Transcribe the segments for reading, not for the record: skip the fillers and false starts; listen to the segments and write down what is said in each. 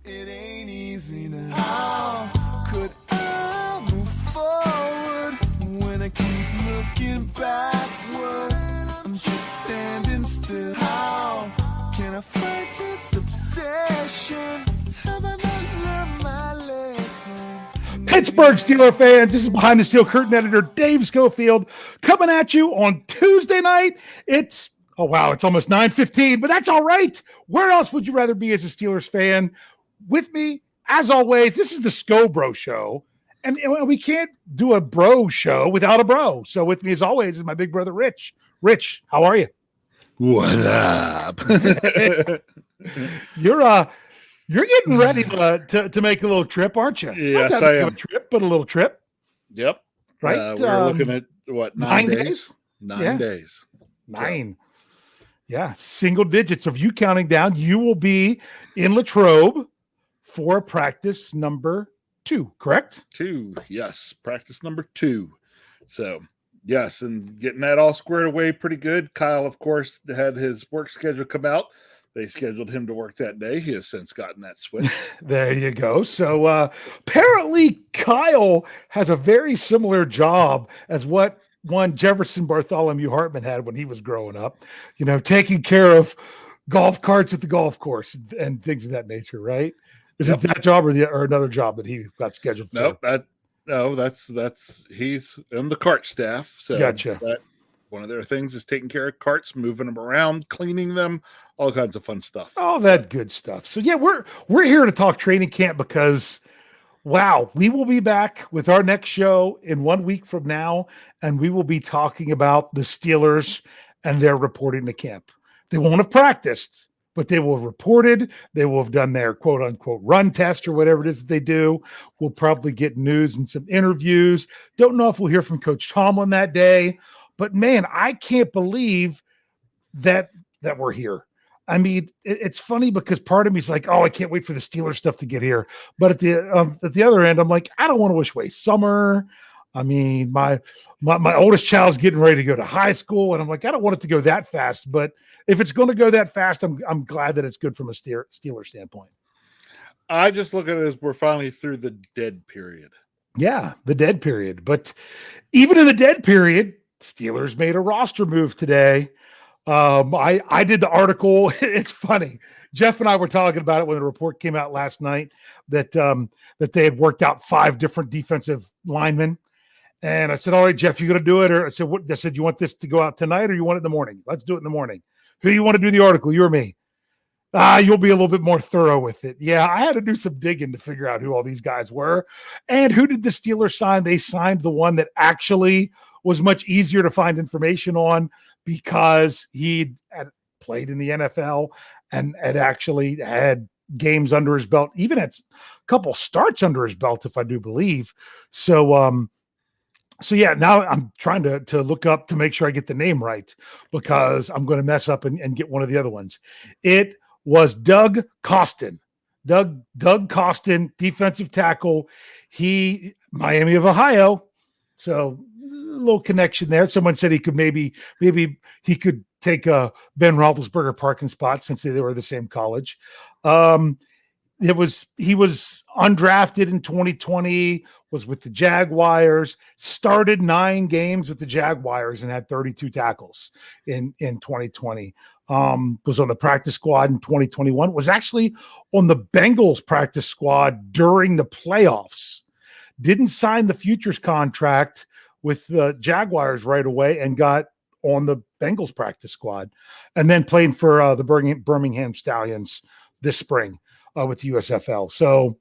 It ain't easy now. How could I move forward when I keep looking backward? I'm just standing still. How can I fight this obsession? Have I not learned my lesson? Pittsburgh Steelers fans, this is Behind the Steel Curtain editor Dave Schofield coming at you on Tuesday night. It's almost 9:15, but that's all right. Where else would you rather be as a Steelers fan? With me, as always, this is the Scho Bro Show, and we can't do a bro show without a bro. So with me, as always, is my big brother, Rich. Rich, how are you? What up? You're getting ready to make a little trip, aren't you? Yes, Not I that big of am. a trip, but a little trip, Yep. right? We're looking at what, 9 days? 9 Yeah. days. 9. Yeah, single digits of you counting down. You will be in Latrobe for practice number 2, correct? 2. Yes. Practice number 2. So, yes, and getting that all squared away pretty good. Kyle, of course, had his work schedule come out. They scheduled him to work that day. He has since gotten that switch. There you go. So apparently Kyle has a very similar job as what one Jefferson Bartholomew Hartman had when he was growing up, taking care of golf carts at the golf course and things of that nature, right? Is it that job or another job that he got scheduled for? That's he's in the cart staff. So Gotcha. One of their things is taking care of carts, moving them around, cleaning them, all kinds of fun stuff. All that good stuff. So yeah, we're here to talk training camp because we will be back with our next show in 1 week from now, and we will be talking about the Steelers and their reporting to camp. They won't have practiced, but they will have reported. They will have done their quote unquote run test or whatever it is that they do. We'll probably get news and some interviews. Don't know if we'll hear from Coach Tomlin that day, but man, I can't believe that we're here. I mean, it's funny because part of me is like, oh, I can't wait for the Steelers stuff to get here. But at the other end, I'm like, I don't want to wish away summer. I mean, my oldest child's getting ready to go to high school, and I'm like, I don't want it to go that fast. But if it's going to go that fast, I'm glad that it's good from a Steeler standpoint. I just look at it as we're finally through the dead period. Yeah, the dead period. But even in the dead period, Steelers made a roster move today. I did the article. It's funny. Jeff and I were talking about it when the report came out last night that they had worked out 5 different defensive linemen. And I said, all right, Jeff, you going to do it? Or I said, you want this to go out tonight or you want it in the morning? Let's do it in the morning. Who do you want to do the article? You or me? You'll be a little bit more thorough with it. Yeah, I had to do some digging to figure out who all these guys were. And who did the Steelers sign? They signed the one that actually was much easier to find information on because he had played in the NFL and had actually had games under his belt, even had a couple starts under his belt, if I do believe. So yeah, now I'm trying to look up to make sure I get the name right because I'm going to mess up and get one of the other ones. It was Doug Costin. Doug Costin, defensive tackle. He, Miami of Ohio. So a little connection there. Someone said he could maybe he could take a Ben Roethlisberger parking spot since they were the same college. He was undrafted in 2020, was with the Jaguars, started 9 games with the Jaguars and had 32 tackles in 2020. Was on the practice squad in 2021, was actually on the Bengals practice squad during the playoffs. Didn't sign the futures contract with the Jaguars right away and got on the Bengals practice squad and then playing for the Birmingham Stallions this spring with the USFL. So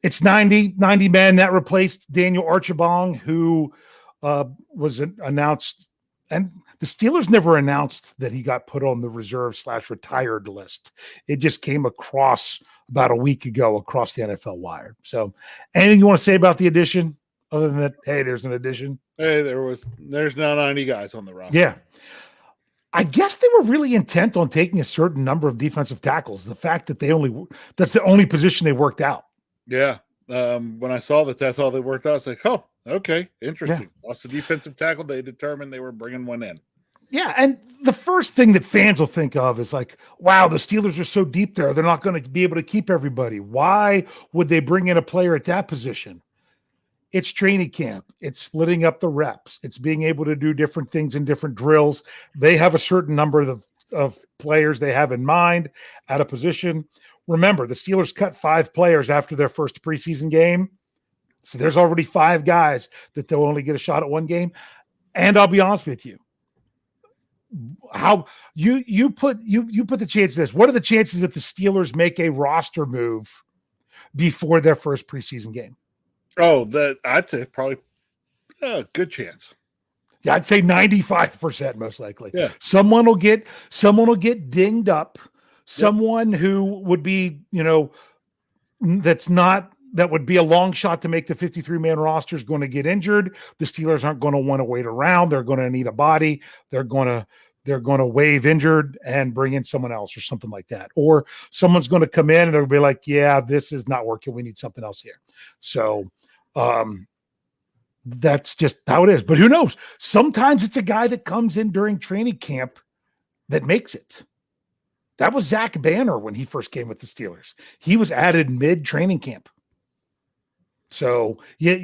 it's 90 men that replaced Daniel Archibong, who was announced, and the Steelers never announced that he got put on the reserve/retired list. It just came across about a week ago across the NFL wire. So anything you want to say about the addition? Other than that, hey, there's an addition. Hey, there's now 90 guys on the roster. Yeah. I guess they were really intent on taking a certain number of defensive tackles. The fact that that's the only position they worked out. Yeah. When I saw that's all they worked out, I was like, oh, okay, interesting. Yeah. Lost the defensive tackle. They determined they were bringing one in. Yeah, and the first thing that fans will think of is like, wow, the Steelers are so deep there. They're not going to be able to keep everybody. Why would they bring in a player at that position? It's training camp. It's splitting up the reps. It's being able to do different things in different drills. They have a certain number of players they have in mind at a position. Remember, the Steelers cut 5 players after their first preseason game. So there's already 5 guys that they'll only get a shot at one game. And I'll be honest with you, how you put the chances this. What are the chances that the Steelers make a roster move before their first preseason game? Oh, I'd say probably a good chance. Yeah, I'd say 95% most likely. Yeah. Someone will get dinged up. Someone who would be, that would be a long shot to make the 53-man roster is going to get injured. The Steelers aren't going to want to wait around. They're going to need a body. They're going to waive injured and bring in someone else or something like that. Or someone's going to come in and they'll be like, yeah, this is not working. We need something else here. So that's just how it is. But who knows? Sometimes it's a guy that comes in during training camp that makes it. That was Zach Banner when he first came with the Steelers. He was added mid-training camp. So, yeah,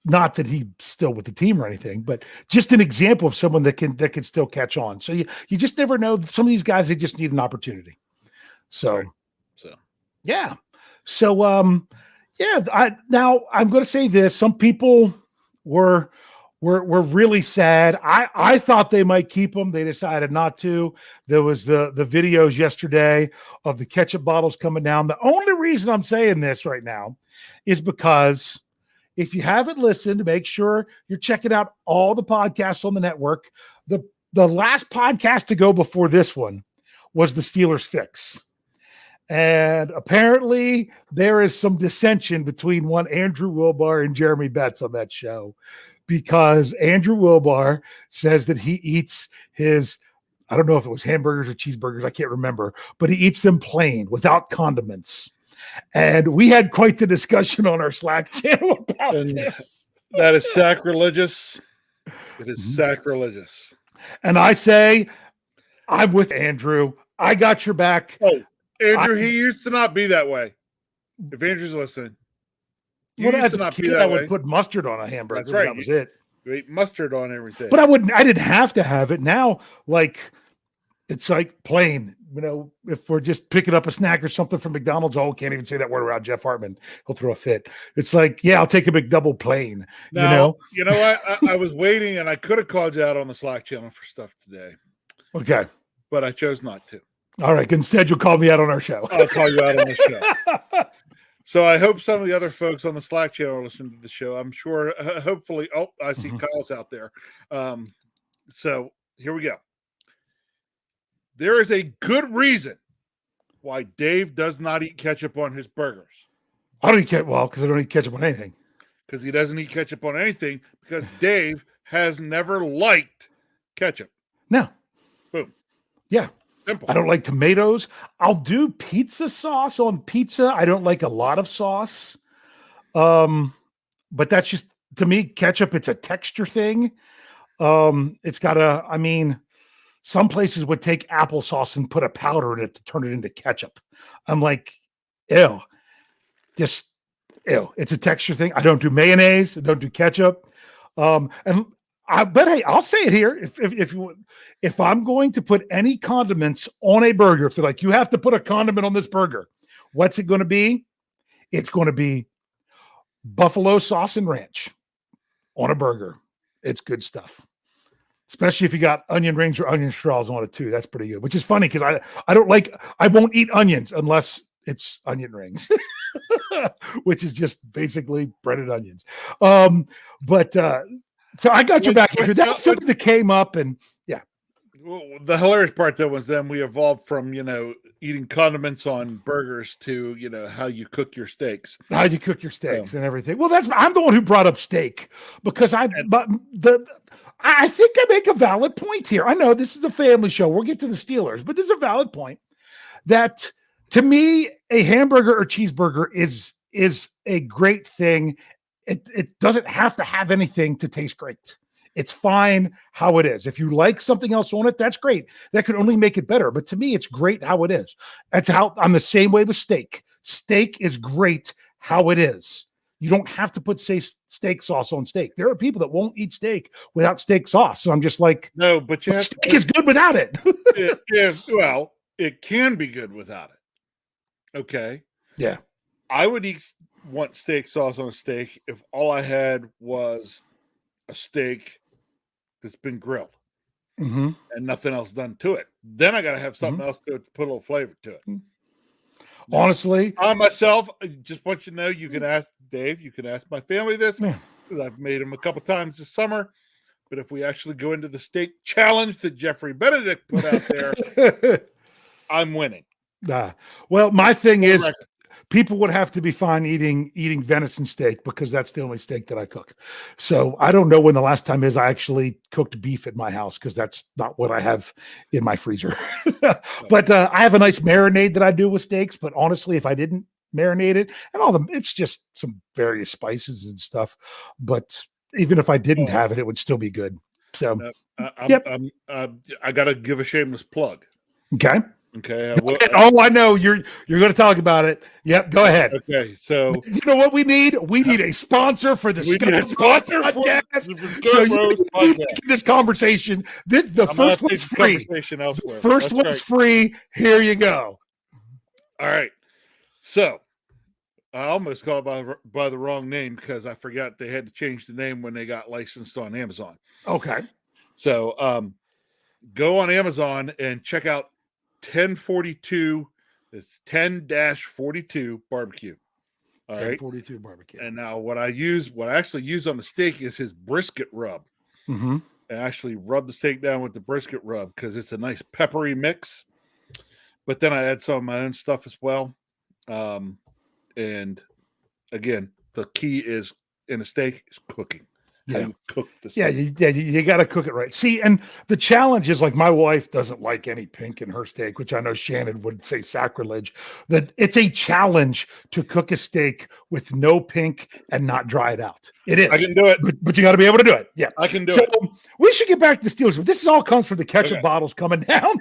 not that he's still with the team or anything, but just an example of someone that can still catch on. So you just never know. Some of these guys, they just need an opportunity. So yeah. So now I'm going to say this. Some people were really sad. I thought they might keep them. They decided not to. There was the videos yesterday of the ketchup bottles coming down. The only reason I'm saying this right now is because if you haven't listened, make sure you're checking out all the podcasts on the network. The last podcast to go before this one was the Steelers Fix. And apparently there is some dissension between one Andrew Wilbar and Jeremy Betts on that show, because Andrew Wilbar says that he eats his, I don't know if it was hamburgers or cheeseburgers, I can't remember, but he eats them plain without condiments. And we had quite the discussion on our Slack channel about this. That is sacrilegious. It is sacrilegious. And I say, I'm with Andrew. I got your back. Oh, Andrew, he used to not be that way. If Andrew's listening. As a kid, I would put mustard on a hamburger. That's right. That was it. You ate mustard on everything. But I didn't have to have it. Now, it's like plain. If we're just picking up a snack or something from McDonald's, can't even say that word around Jeff Hartman. He'll throw a fit. It's like, yeah, I'll take a McDouble plain. Now, you know what? I was waiting, and I could have called you out on the Slack channel for stuff today. Okay. But I chose not to. All right. Instead, you'll call me out on our show. I'll call you out on the show. So I hope some of the other folks on the Slack channel listen to the show. I'm sure, hopefully. Oh, I see Kyle's out there. So here we go. There is a good reason why Dave does not eat ketchup on his burgers. I don't eat ketchup. Well, because I don't eat ketchup on anything. Because he doesn't eat ketchup on anything, because Dave has never liked ketchup. No. Boom. Yeah. Simple. I don't like tomatoes. I'll do pizza sauce on pizza. I don't like a lot of sauce. But that's just, to me, ketchup, it's a texture thing. It's got some places would take applesauce and put a powder in it to turn it into ketchup. I'm like, ew. Just ew. It's a texture thing. I don't do mayonnaise. I don't do ketchup. But hey, I'll say it here. If I'm going to put any condiments on a burger, if they're like, you have to put a condiment on this burger, what's it going to be? It's going to be buffalo sauce and ranch on a burger. It's good stuff. Especially if you got onion rings or onion straws on it too. That's pretty good, which is funny because I won't eat onions unless it's onion rings, which is just basically breaded onions. So I got your back. That's something that came up, and yeah. Well, the hilarious part though was then we evolved from eating condiments on burgers to how you cook your steaks. How you cook your steaks and everything. Well, I'm the one who brought up steak because I think I make a valid point here. I know this is a family show. We'll get to the Steelers, but there's a valid point that to me, a hamburger or cheeseburger is a great thing. It doesn't have to have anything to taste great. It's fine how it is. If you like something else on it, that's great. That could only make it better. But to me, it's great how it is. That's how I'm the same way with steak. Steak is great how it is. You don't have to put, say, steak sauce on steak. There are people that won't eat steak without steak sauce. So I'm just like, no, but you have steak is good without it. Well, it can be good without it. Okay. Yeah. I would want steak sauce on a steak if all I had was a steak that's been grilled and nothing else done to it. Then I got to have something else to put a little flavor to it. Now, honestly, I myself, I just want you to know, you can ask Dave, you can ask my family this, because I've made them a couple times this summer. But if we actually go into the steak challenge that Jeffrey Benedict put out there, I'm winning. Well, my thing is, people would have to be fine eating venison steak because that's the only steak that I cook. So I don't know when the last time is I actually cooked beef at my house because that's not what I have in my freezer. But I have a nice marinade that I do with steaks. But honestly, if I didn't marinate it and it's just some various spices and stuff. But even if I didn't have it, it would still be good. So I got to give a shameless plug. Okay. Okay. I know you're going to talk about it. Yep. Go ahead. Okay. So you know what we need? We need a sponsor for the Scho Bro podcast. So you need this conversation. The first one's free. The first one's free. Here you go. All right. So I almost called by the wrong name because I forgot they had to change the name when they got licensed on Amazon. Okay. So go on Amazon and check out 1042. It's 10-42 barbecue. All right. 1042 barbecue. And now what I actually use on the steak is his brisket rub. I actually rub the steak down with the brisket rub because it's a nice peppery mix. But then I add some of my own stuff as well. And again, the key is in a steak is cooking. How you cook the steak. You got to cook it right. See, and the challenge is like my wife doesn't like any pink in her steak, which I know Shannon would say sacrilege. That it's a challenge to cook a steak with no pink and not dry it out. It is. I can do it, but you got to be able to do it. Yeah, I can do it. We should get back to the Steelers. This all comes from the ketchup bottles coming down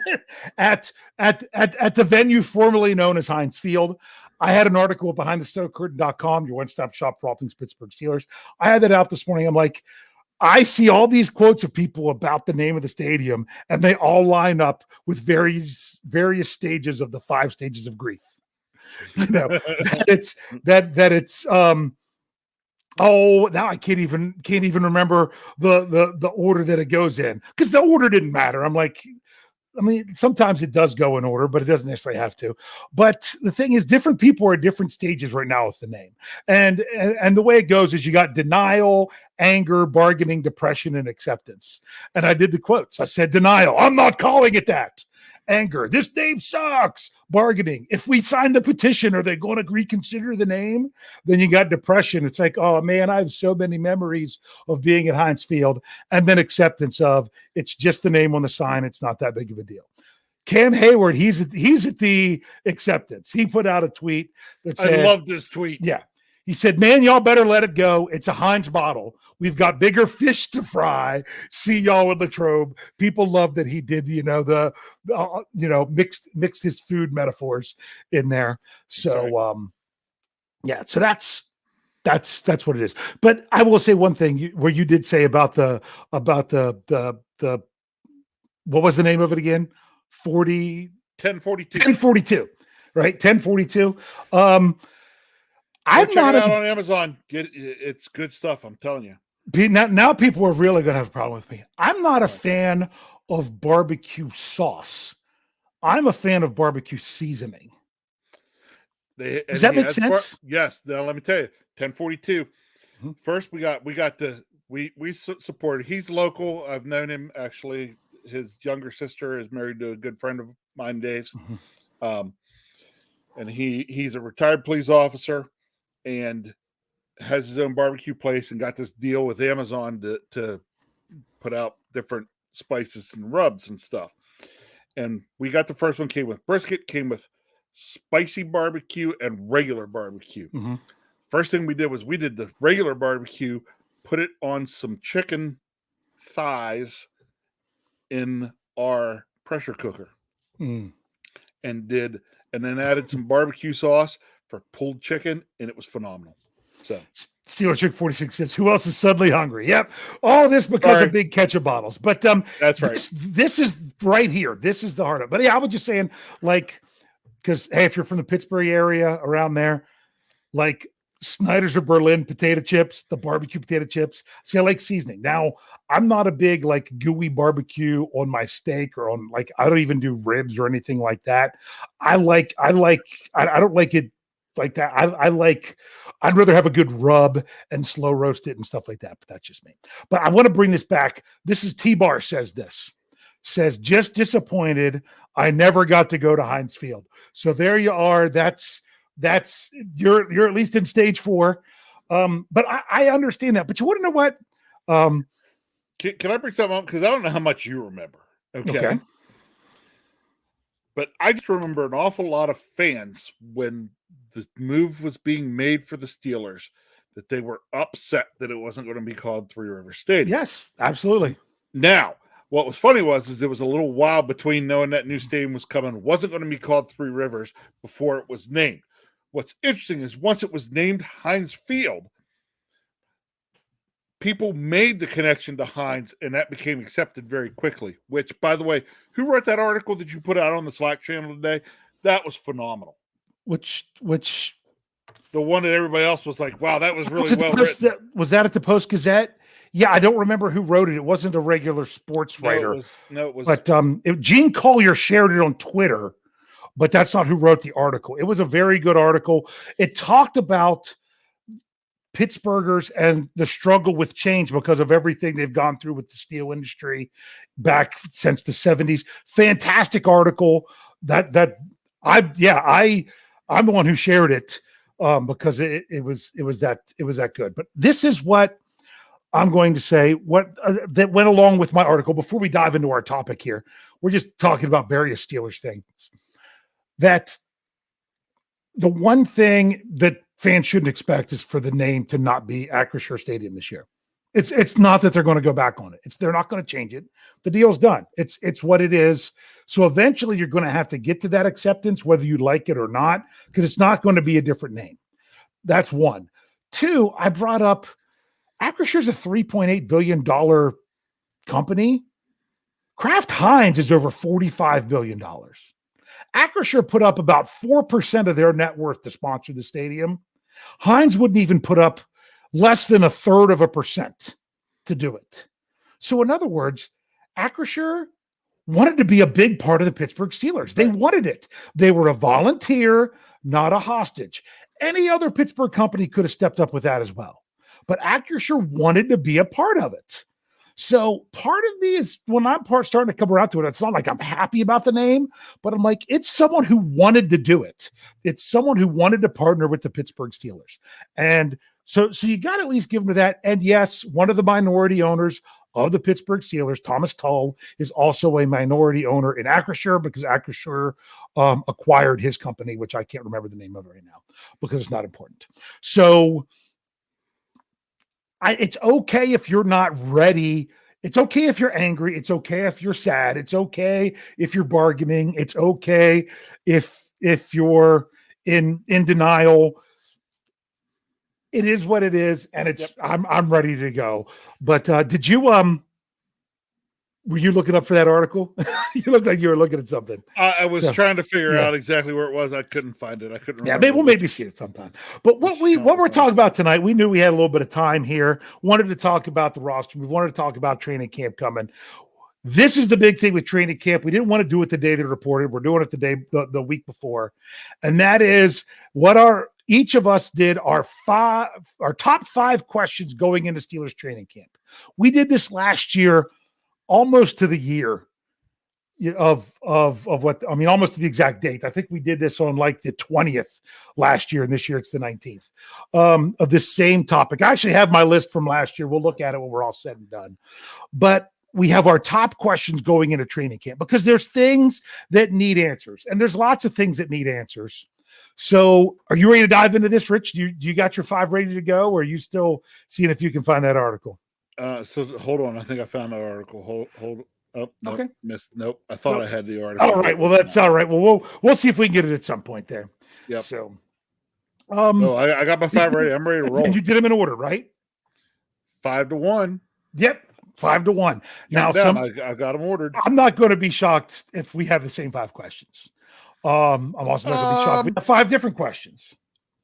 at the venue formerly known as Heinz Field. I had an article at BehindTheStoneCurtain.com, your one-stop shop for all things Pittsburgh Steelers. I had that out this morning. I'm like, I see all these quotes of people about the name of the stadium, and they all line up with various stages of the 5 stages of grief. You know, that it's now I can't even remember the order that it goes in because the order didn't matter. I'm like, I mean, sometimes it does go in order, but it doesn't necessarily have to. But the thing is, different people are at different stages right now with the name. And the way it goes is you got denial, anger, bargaining, depression, and acceptance. And I did the quotes. I said, denial, I'm not calling it that. Anger, this name sucks. Bargaining, if we sign the petition, are they going to reconsider the name? Then you got depression. It's like, oh man, I have so many memories of being at Heinz Field. And then acceptance of it's just the name on the sign. It's not that big of a deal. Cam Hayward, he's at the acceptance. He put out a tweet that said, I love this tweet. Yeah. He said, man, y'all better let it go. It's a Heinz bottle. We've got bigger fish to fry. See y'all in Latrobe. People love that he did, mixed his food metaphors in there. So, so that's what it is. But I will say one thing where you did say about the what was the name of it again? 1042, right? 1042. I'm not out on Amazon. It's good stuff. I'm telling you. Now people are really going to have a problem with me. I'm not a fan of barbecue sauce. I'm a fan of barbecue seasoning. Does that make sense? Yes. Now let me tell you, 1042. First, we supported. He's local. I've known him actually. His younger sister is married to a good friend of mine, Dave's, and he's a retired police officer. And has his own barbecue place and got this deal with Amazon to put out different spices and rubs and stuff. And we got the first one, came with brisket, came with spicy barbecue and regular barbecue. First thing we did was we did the regular barbecue, put it on some chicken thighs in our pressure cooker Mm. and then added some barbecue sauce for pulled chicken, and it was phenomenal. So Steelers Chick 46 says, who else is suddenly hungry? Yep. All this because Sorry. of big ketchup bottles. But that's right. This is right here. This is the heart of it. But yeah, I was just saying, like, because hey, if you're from the Pittsburgh area around there, like Snyder's of Berlin potato chips, the barbecue potato chips. See, I like seasoning. Now, I'm not a big like gooey barbecue on my steak or on like I don't even do ribs or anything like that. I don't like it like that. I'd rather have a good rub and slow roast it and stuff like that. But that's just me. But I want to bring this back. This is T-Bar says just disappointed. I never got to go to Heinz Field. So there you are. That's you're at least in stage 4. But I understand that. But you want to know what? Can I bring something up? Because I don't know how much you remember. Okay. But I just remember an awful lot of fans when the move was being made for the Steelers that they were upset that it wasn't going to be called Three Rivers Stadium. Yes, absolutely. Now, what was funny was there was a little while between knowing that new stadium was coming, wasn't going to be called Three Rivers before it was named. What's interesting is once it was named Heinz Field, people made the connection to Heinz, and that became accepted very quickly, which, by the way, who wrote that article that you put out on the Slack channel today? That was phenomenal. Which the one that everybody else was like, wow, that was really well written. Was that at the Post-Gazette? Yeah, I don't remember who wrote it. It wasn't a regular sports writer. It was. But Gene Collier shared it on Twitter, but that's not who wrote the article. It was a very good article. It talked about Pittsburghers and the struggle with change because of everything they've gone through with the steel industry back since the 70s. Fantastic article. I'm the one who shared it because it was that good. But this is what I'm going to say. What that went along with my article. Before we dive into our topic here, we're just talking about various Steelers things. That the one thing that fans shouldn't expect is for the name to not be Acrisure Stadium this year. It's not that they're going to go back on it. They're not going to change it. The deal's done. It's what it is. So eventually you're going to have to get to that acceptance, whether you like it or not, because it's not going to be a different name. That's one. Two, I brought up Acrisure's a $3.8 billion company. Kraft Heinz is over $45 billion. Acrisure put up about 4% of their net worth to sponsor the stadium. Heinz wouldn't even put up less than 1/3% to do it. So in other words, Acrisure wanted to be a big part of the Pittsburgh Steelers. They wanted it. They were a volunteer, not a hostage. Any other Pittsburgh company could have stepped up with that as well. But Acrisure wanted to be a part of it. So part of me is, when I'm starting to come around to it, it's not like I'm happy about the name, but I'm like, it's someone who wanted to do it. It's someone who wanted to partner with the Pittsburgh Steelers. And so you got to at least give them to that. And yes, one of the minority owners of the Pittsburgh Steelers, Thomas Tull, is also a minority owner in Acrisure because Acrisure acquired his company, which I can't remember the name of right now because it's not important. So it's okay if you're not ready. It's okay if you're angry. It's okay if you're sad. It's okay if you're bargaining. It's okay if you're in denial. It is what it is, and it's I'm ready to go. But did you were you looking up for that article? You looked like you were looking at something. I was trying to figure out exactly where it was. I couldn't find it. I couldn't remember. Yeah, we'll maybe see it sometime. But what we're talking about tonight, we knew we had a little bit of time here. Wanted to talk about the roster. We wanted to talk about training camp coming. This is the big thing with training camp. We didn't want to do it the day they reported. We're doing it the week before. And that is what each of us did our top 5 questions going into Steelers training camp. We did this last year, almost to the year of what, I mean, almost to the exact date. I think we did this on like the 20th last year, and this year it's the 19th of this same topic. I actually have my list from last year. We'll look at it when we're all said and done. But we have our top questions going into training camp because there's things that need answers, and there's lots of things that need answers. So are you ready to dive into this, Rich? Do you got your 5 ready to go, or are you still seeing if you can find that article? So hold on. I think I found the article. Hold. Oh, nope, Okay. missed. Nope. I thought I had the article. All right. Well, that's all right. Well, we'll see if we can get it at some point there. Yep. So, I got my 5 ready. I'm ready to roll. And you did them in order, right? 5-1. Yep. 5-1. Now, I got them ordered. I'm not going to be shocked if we have the same 5 questions. I'm also not going to be shocked. We have 5 different questions.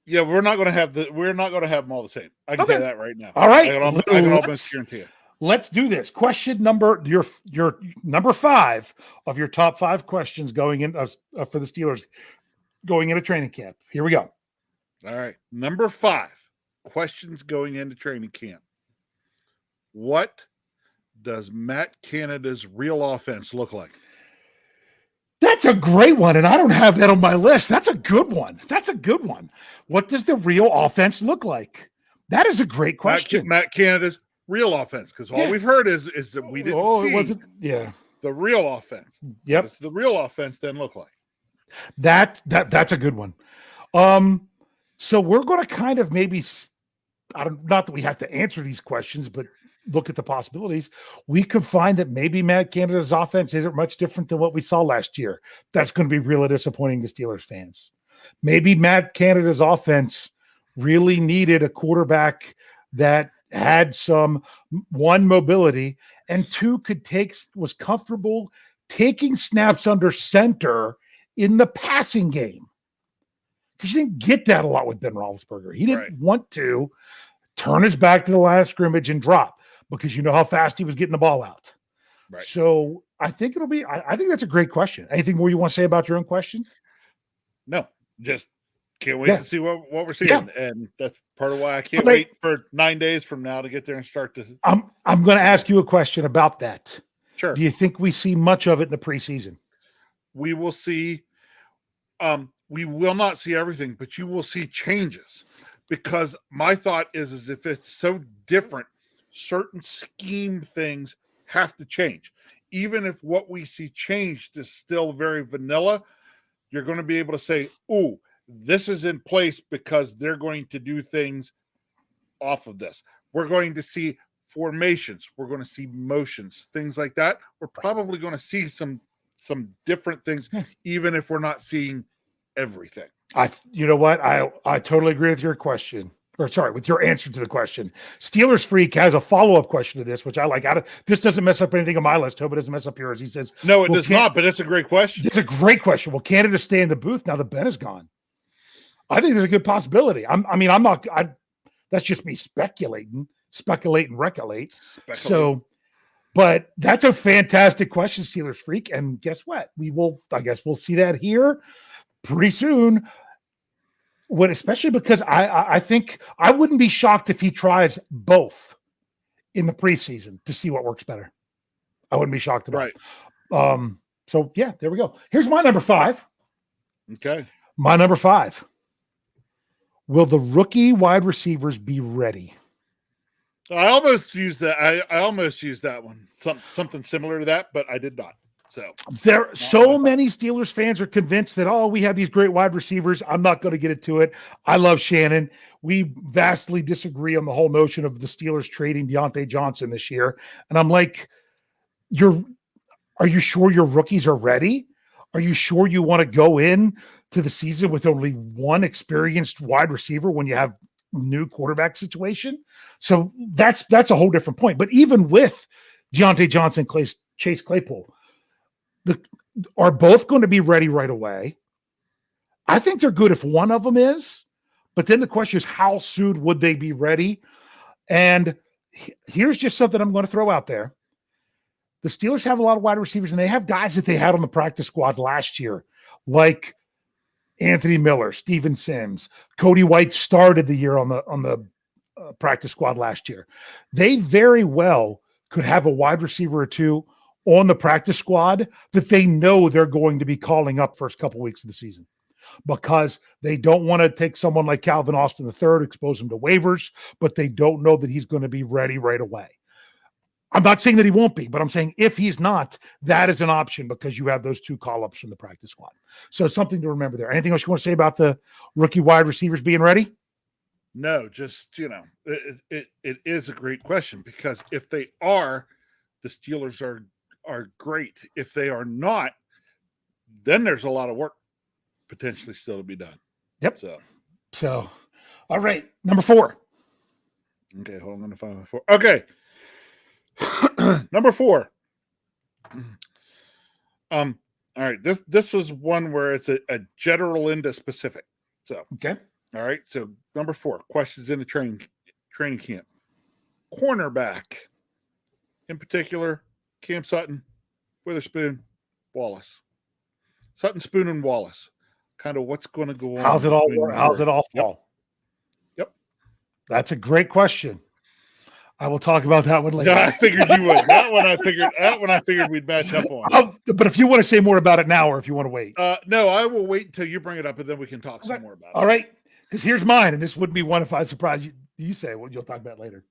Yeah, we're not going to have them all the same. I can tell you that right now. All right. I can almost guarantee it. Let's do this. Question number your number 5 of your top 5 questions going in for the Steelers going into training camp. Here we go. All right. Number 5 questions going into training camp. What does Matt Canada's real offense look like? That's a great one, and I don't have that on my list. That's a good one. What does the real offense look like? That is a great question. Matt Canada's real offense, because all we've heard is that we didn't see the real offense. Yep. What does the real offense then look like? That's a good one. So we're going to kind of maybe, not that we have to answer these questions, but look at the possibilities. We could find that maybe Matt Canada's offense isn't much different than what we saw last year. That's going to be really disappointing to Steelers fans. Maybe Matt Canada's offense really needed a quarterback that had some, 1, mobility, and 2, was comfortable taking snaps under center in the passing game. Because you didn't get that a lot with Ben Roethlisberger. He didn't want to turn his back to the line of scrimmage and drop, because you know how fast he was getting the ball out. Right. So I think I think that's a great question. Anything more you want to say about your own question? No, just can't wait to see what we're seeing. Yeah. And that's part of why I can't wait for 9 days from now to get there and start this. I'm going to ask you a question about that. Sure. Do you think we see much of it in the preseason? We will see. We will not see everything, but you will see changes, because my thought is if it's so different, certain scheme things have to change. Even if what we see changed is still very vanilla, you're going to be able to say, "Ooh, this is in place because they're going to do things off of this." We're going to see formations. We're going to see motions, things like that. We're probably going to see some different things, even if we're not seeing everything. You know what? I totally agree with your question. With your answer to the question. Steelers Freak has a follow-up question to this, which I like. This doesn't mess up anything on my list. Hope it doesn't mess up yours. He says, no, it does not, but it's a great question. It's a great question. Will Canada stay in the booth now that Ben is gone? I think there's a good possibility. That's just me speculating, recollate. So, but that's a fantastic question, Steelers Freak. And guess what? I guess we'll see that here pretty soon. Especially because I think I wouldn't be shocked if he tries both in the preseason to see what works better. I wouldn't be shocked about it. So yeah, there we go. Here's my number 5. Okay. My number 5. Will the rookie wide receivers be ready? I almost used that. I almost used that one. Something similar to that, but I did not. So many Steelers fans are convinced that, we have these great wide receivers. I'm not going to get into it. I love Shannon. We vastly disagree on the whole notion of the Steelers trading Deontay Johnson this year. And I'm like, are you sure your rookies are ready? Are you sure you want to go in to the season with only one experienced wide receiver when you have new quarterback situation? So that's a whole different point. But even with Deontay Johnson, Chase Claypool, are both going to be ready right away? I think they're good if one of them is, but then the question is, how soon would they be ready? And here's just something I'm going to throw out there. The Steelers have a lot of wide receivers, and they have guys that they had on the practice squad last year, like Anthony Miller, Steven Sims, Cody White started the year on the practice squad last year. They very well could have a wide receiver or two on the practice squad that they know they're going to be calling up first couple weeks of the season, because they don't want to take someone like Calvin Austin III, expose him to waivers, but they don't know that he's going to be ready right away. I'm not saying that he won't be, but I'm saying if he's not, that is an option because you have those 2 call-ups from the practice squad. So something to remember there. Anything else you want to say about the rookie wide receivers being ready? No, just it is a great question, because if they are, the Steelers are great. If they are not, then there's a lot of work potentially still to be done. Yep. So all right, number 4. Okay, hold on, I'm gonna find my 4. Okay. Number 4. All right, this was one where it's a general into specific. So Okay. all right, so number 4, questions in the training camp. Cornerback, in particular, Cam Sutton, Witherspoon, Wallace. Sutton, Spoon, and Wallace. Kind of what's going to go on. How's it all fall? Yep. That's a great question. I will talk about that one later. Yeah, I figured you would. That one I figured we'd match up on. But if you want to say more about it now, or if you want to wait. No, I will wait until you bring it up, and then we can talk some more about it. All right. Because here's mine, and this wouldn't be one if I surprised you say what you'll talk about later.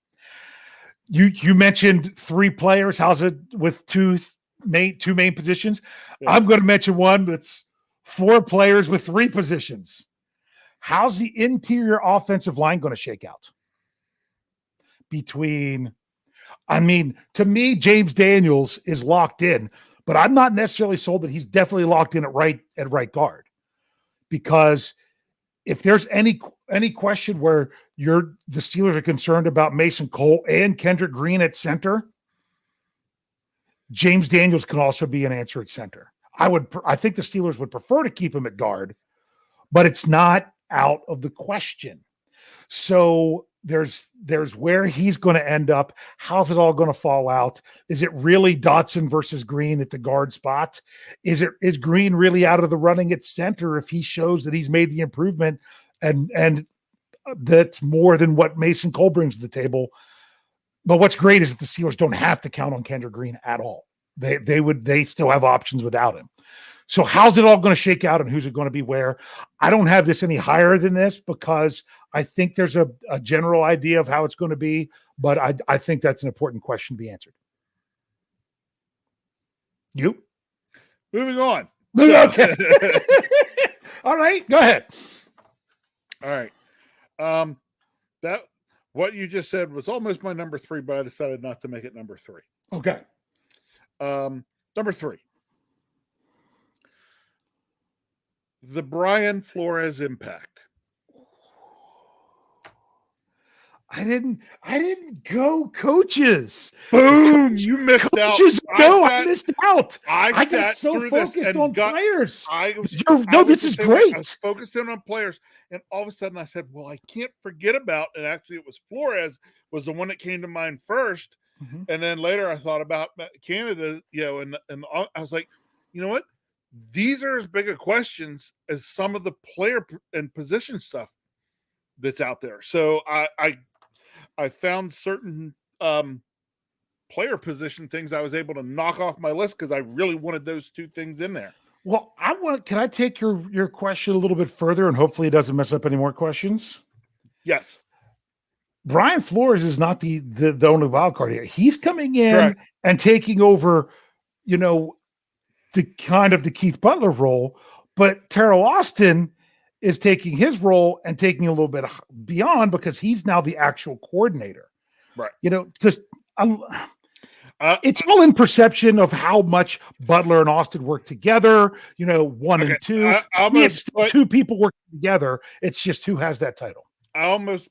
You mentioned 3 players. How's it with two main positions? Yeah. I'm going to mention one that's 4 players with 3 positions. How's the interior offensive line going to shake out? To me, James Daniels is locked in, but I'm not necessarily sold that he's definitely locked in at right guard, because if there's any question where the Steelers are concerned about Mason Cole and Kendrick Green at center, James Daniels can also be an answer at center. I think the Steelers would prefer to keep him at guard, but it's not out of the question. So there's where he's going to end up. How's it all going to fall out? Is it really Dotson versus Green at the guard spot? Is Green really out of the running at center if he shows that he's made the improvement and that's more than what Mason Cole brings to the table? But what's great is that the Steelers don't have to count on Kendrick Green at all. They still have options without him. So how's it all going to shake out, and who's it going to be where? I don't have this any higher than this because I think there's a general idea of how it's going to be, but I think that's an important question to be answered. You? Moving on. Okay. All right, go ahead. All right. That what you just said was almost my number 3, but I decided not to make it number 3. Okay. Number 3. The Brian Flores impact. I didn't go coaches. Boom! You missed coaches, out. No, I missed out. I got so focused on players. This is great. I was focusing on players, and all of a sudden I said, "Well, I can't forget about." And actually, it was Flores was the one that came to mind first, and then later I thought about Canada. And I was like, you know what? These are as big a questions as some of the player and position stuff that's out there. So I found certain player position things I was able to knock off my list because I really wanted those 2 things in there. Well, can I take your question a little bit further, and hopefully it doesn't mess up any more questions? Yes. Brian Flores is not the only wild card here. He's coming in and taking over, the kind of the Keith Butler role, but Terrell Austin is taking his role and taking a little bit beyond because he's now the actual coordinator. Right. Because it's all in perception of how much Butler and Austin work together, 1 and 2. It's 2 people working together. It's just who has that title. Can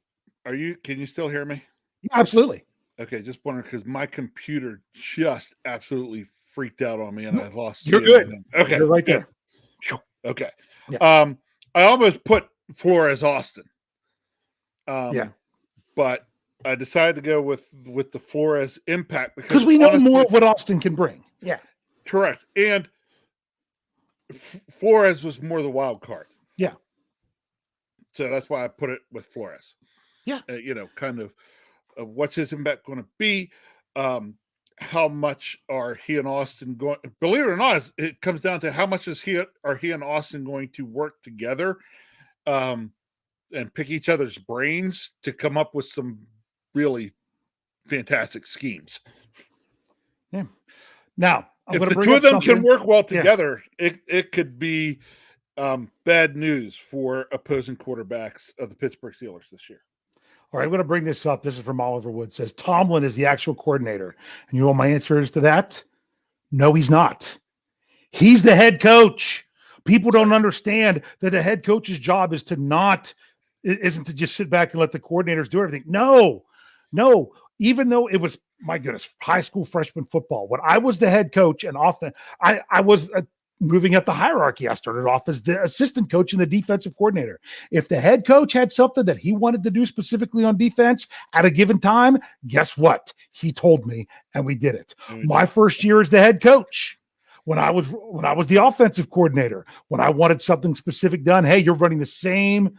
you still hear me? Yeah, absolutely. Okay. Just wondering because my computer just absolutely freaked out on me and I lost. You're good. Okay. You're right there. Okay. Yeah. I almost put Flores Austin. But I decided to go with the Flores impact because we know more of what Austin can bring. Yeah. Correct. And Flores was more the wild card. Yeah. So that's why I put it with Flores. Yeah. Kind of what's his impact going to be? How much are he and Austin going? Believe it or not, it comes down to how much are he and Austin going to work together, and pick each other's brains to come up with some really fantastic schemes. Yeah. Now, if the 2 of them can work well together, it could be bad news for opposing quarterbacks of the Pittsburgh Steelers this year. All right, I'm going to bring this up. This is from Oliver Wood. Says Tomlin is the actual coordinator. And you know what my answer is to that? No, he's not. He's the head coach. People don't understand that a head coach's job isn't to just sit back and let the coordinators do everything. No. Even though it was, my goodness, high school freshman football, when I was the head coach and often I was moving up the hierarchy, I started off as the assistant coach and the defensive coordinator. If the head coach had something that he wanted to do specifically on defense at a given time, guess what? He told me, and we did it. My first year as the head coach, when I was the offensive coordinator, when I wanted something specific done, hey, you're running the same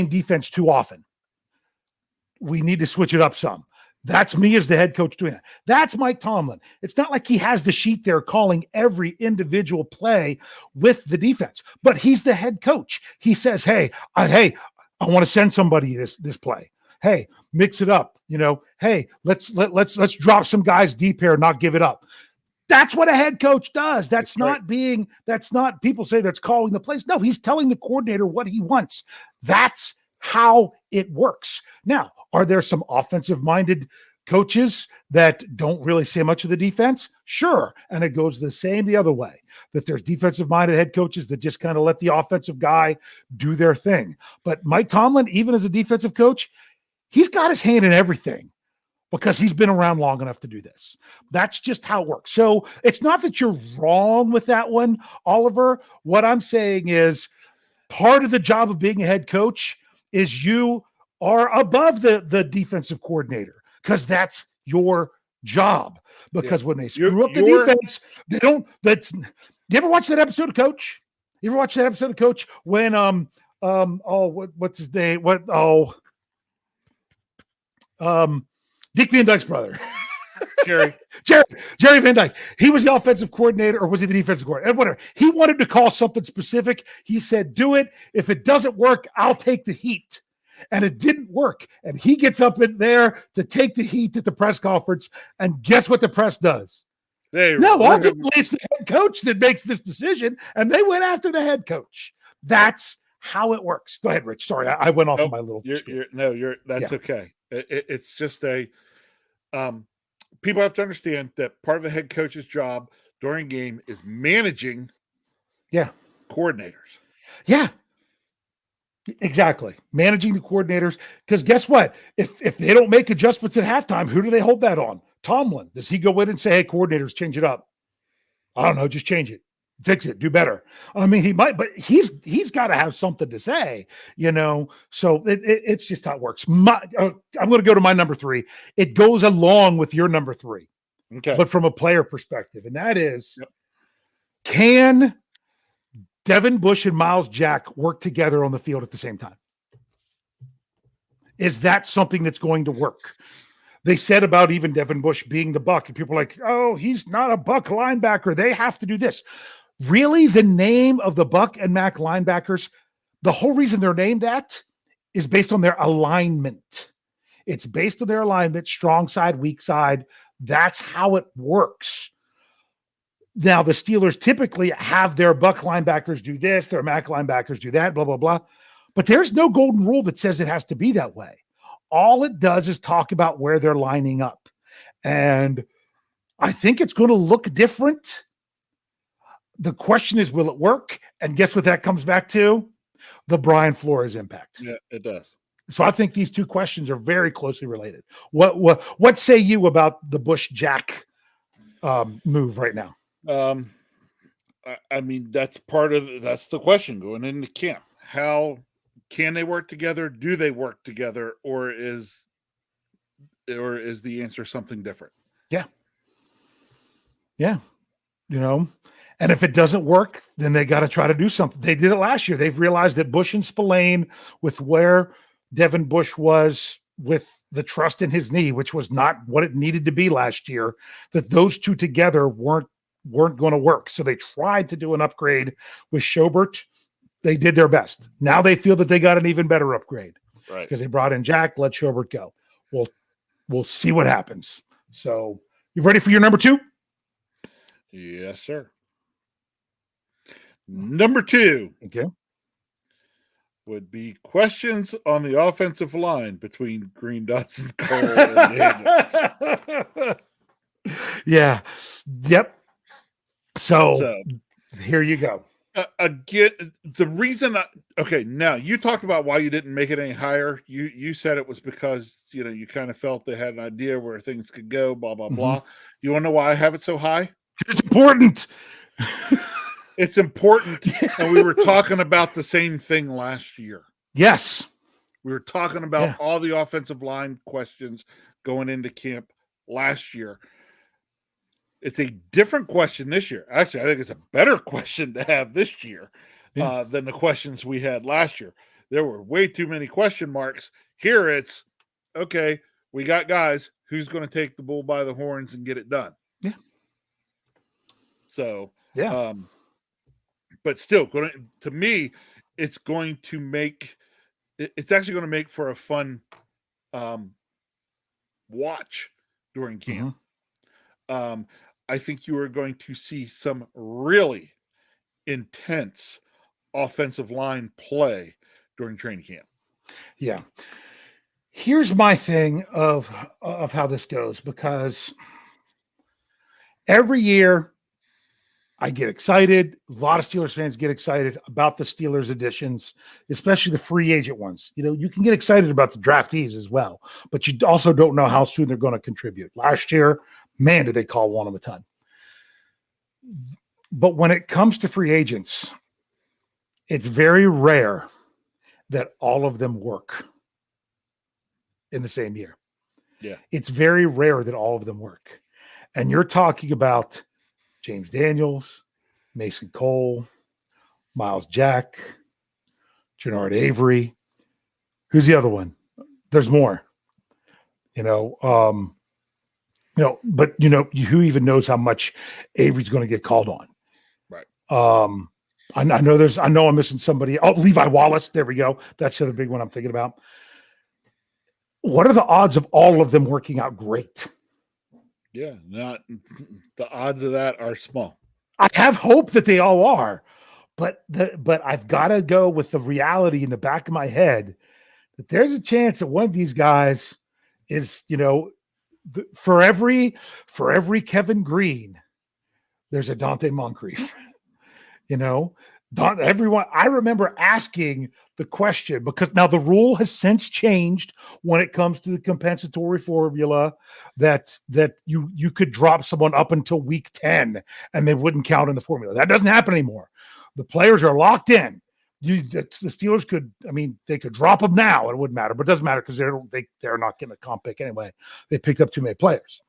defense too often. We need to switch it up some. That's me as the head coach doing that. That's Mike Tomlin. It's not like he has the sheet there calling every individual play with the defense, but he's the head coach. He says, hey, I want to send somebody this play. Hey, mix it up. Hey, let's drop some guys deep here and not give it up. That's what a head coach does. That's not people say that's calling the plays. No, he's telling the coordinator what he wants. That's how it works. Now, are there some offensive-minded coaches that don't really say much of the defense? Sure. And it goes the same the other way, that there's defensive-minded head coaches that just kind of let the offensive guy do their thing. But Mike Tomlin, even as a defensive coach, he's got his hand in everything because he's been around long enough to do this. That's just how it works. So it's not that you're wrong with that one, Oliver. What I'm saying is part of the job of being a head coach is you are above the defensive coordinator because that's your job. Because when they screw up the defense, they don't. You ever watch that episode of Coach? You ever watch that episode of Coach when what's his name? Dick Van Dyke's brother. Jerry Van Dyke. He was the offensive coordinator, or was he the defensive coordinator? Whatever. He wanted to call something specific. He said, do it. If it doesn't work, I'll take the heat. And it didn't work. And he gets up in there to take the heat at the press conference. And guess what the press does? Ultimately, it's the head coach that makes this decision. And they went after the head coach. That's how it works. Go ahead, Rich. Sorry, I went off on my little spiel. That's okay. It's just people have to understand that part of a head coach's job during a game is managing coordinators. Yeah. Exactly. Managing the coordinators. Because guess what? If they don't make adjustments at halftime, who do they hold that on? Tomlin. Does he go in and say, hey, coordinators, change it up? I don't know. Just change it. Fix it. Do better. I mean, he might, but he's got to have something to say, So it's just how it works. I'm going to go to my number 3. It goes along with your number 3. Okay. But from a player perspective, and that is, can Devin Bush and Miles Jack work together on the field at the same time? Is that something that's going to work? They said about even Devin Bush being the Buck, and people are like, oh, he's not a Buck linebacker. They have to do this. Really, the name of the Buck and Mac linebackers, the whole reason they're named that is based on their alignment. It's based on their alignment, strong side, weak side. That's how it works. Now, the Steelers typically have their Buck linebackers do this, their Mac linebackers do that, blah, blah, blah. But there's no golden rule that says it has to be that way. All it does is talk about where they're lining up. And I think it's going to look different. The question is, will it work? And guess what that comes back to? The Brian Flores impact. Yeah, it does. So I think these two questions are very closely related. What say you about the Bush Jack move right now? I mean, that's the question going into camp. How can they work together? Do they work together, or is the answer something different? Yeah. And if it doesn't work, then they got to try to do something. They did it last year. They've realized that Bush and Spillane, with where Devin Bush was with the trust in his knee, which was not what it needed to be last year, that those two together weren't going to work. So they tried to do an upgrade with Schobert. They did their best. Now they feel that they got an even better upgrade, right? Because they brought in Jack, let Schobert go. We'll see what happens. So you ready for your number 2? Yes, sir. Number 2. Okay. would be questions on the offensive line between Green Dots and Cole and Daniels. Yeah. Yep. So here you go. Again, the reason now you talked about why you didn't make it any higher. You said it was because you kind of felt they had an idea where things could go, blah blah blah. You want to know why I have it so high? It's important. It's important, and we were talking about the same thing last year. Yes, we were talking about all the offensive line questions going into camp last year. It's a different question this year. Actually, I think it's a better question to have this year than the questions we had last year. There were way too many question marks. Here it's, okay, we got guys. Who's going to take the bull by the horns and get it done? Yeah. So, but still, to me, it's actually going to make for a fun watch during camp. I think you are going to see some really intense offensive line play during training camp. Yeah. Here's my thing of how this goes, because every year I get excited. A lot of Steelers fans get excited about the Steelers additions, especially the free agent ones. You can get excited about the draftees as well, but you also don't know how soon they're going to contribute. Last year, man, did they call one of a ton. But when it comes to free agents, it's very rare that all of them work in the same year. Yeah. It's very rare that all of them work. And you're talking about James Daniels, Mason Cole, Miles Jack, Jannard Avery. Who's the other one? There's more. But who even knows how much Avery's going to get called on? Right. I know I'm missing somebody. Oh, Levi Wallace. There we go. That's the other big one I'm thinking about. What are the odds of all of them working out great? Yeah, not the odds of that are small. I have hope that they all are, but I've got to go with the reality in the back of my head that there's a chance that one of these guys is, for every Kevin Green, there's a Dante Moncrief. Everyone. I remember asking the question, because now the rule has since changed when it comes to the compensatory formula, that you could drop someone up until week 10 and they wouldn't count in the formula. That doesn't happen anymore. The players are locked in. The Steelers they could drop them now. It wouldn't matter, but it doesn't matter because they're not getting a comp pick anyway. They picked up too many players.